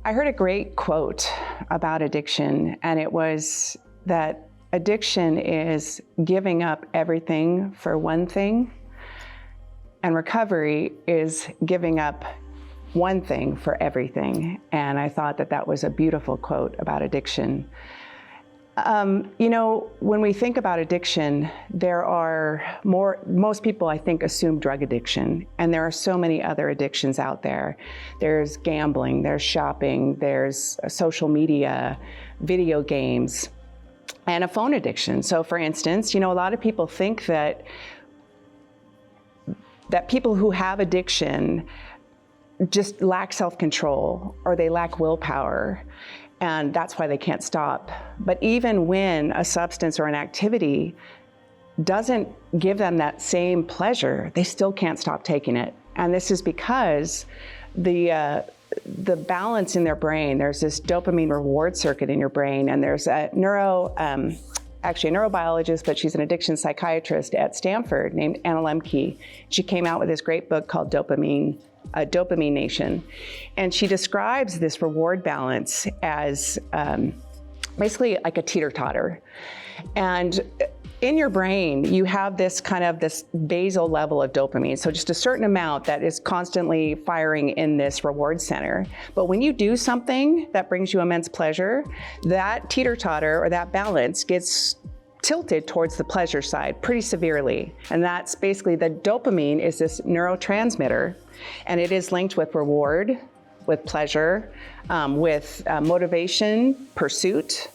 I heard a great quote about addiction, and it was that addiction is giving up everything for one thing, and recovery is giving up one thing for everything. And I thought that that was a beautiful quote about addiction. When we think about addiction, most people I think assume drug addiction, and there are so many other addictions out there. There's gambling, there's shopping, there's social media, video games, and a phone addiction. So for instance, a lot of people think that people who have addiction just lack self-control or they lack willpower, and that's why they can't stop. But even when a substance or an activity doesn't give them that same pleasure, they still can't stop taking it. And this is because the balance in their brain, there's this dopamine reward circuit in your brain, and there's a neurobiologist, but she's an addiction psychiatrist at Stanford named Anna Lemke. She came out with this great book called Dopamine Nation. And she describes this reward balance as basically like a teeter-totter. And in your brain, you have this basal level of dopamine. So just a certain amount that is constantly firing in this reward center. But when you do something that brings you immense pleasure, that teeter-totter or that balance gets tilted towards the pleasure side pretty severely. And that's basically, the dopamine is this neurotransmitter, and it is linked with reward, with pleasure, with motivation, pursuit,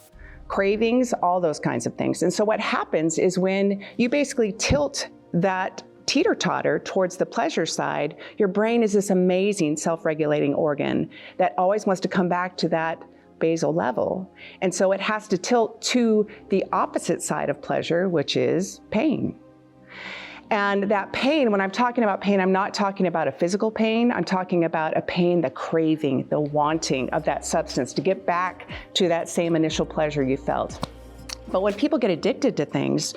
cravings, all those kinds of things. And so what happens is when you basically tilt that teeter-totter towards the pleasure side, your brain is this amazing self-regulating organ that always wants to come back to that basal level. And so it has to tilt to the opposite side of pleasure, which is pain. And that pain, when I'm talking about pain, I'm not talking about a physical pain. I'm talking about a pain, the craving, the wanting of that substance to get back to that same initial pleasure you felt. But when people get addicted to things,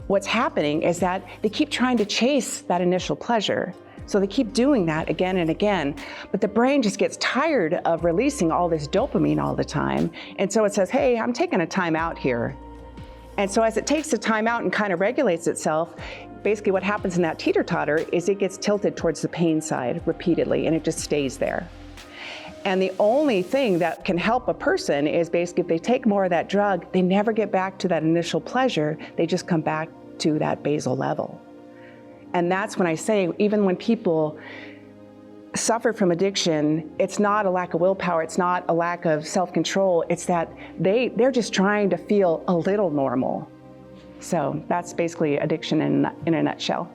what's happening is that they keep trying to chase that initial pleasure. So they keep doing that again and again, but the brain just gets tired of releasing all this dopamine all the time. And so it says, hey, I'm taking a time out here. And so as it takes the time out and kind of regulates itself, basically what happens in that teeter-totter is it gets tilted towards the pain side repeatedly, and it just stays there. And the only thing that can help a person is basically if they take more of that drug, they never get back to that initial pleasure, they just come back to that basal level. And that's when I say, even when people suffer from addiction, it's not a lack of willpower, it's not a lack of self-control, it's that they're just trying to feel a little normal. So that's basically addiction in a nutshell.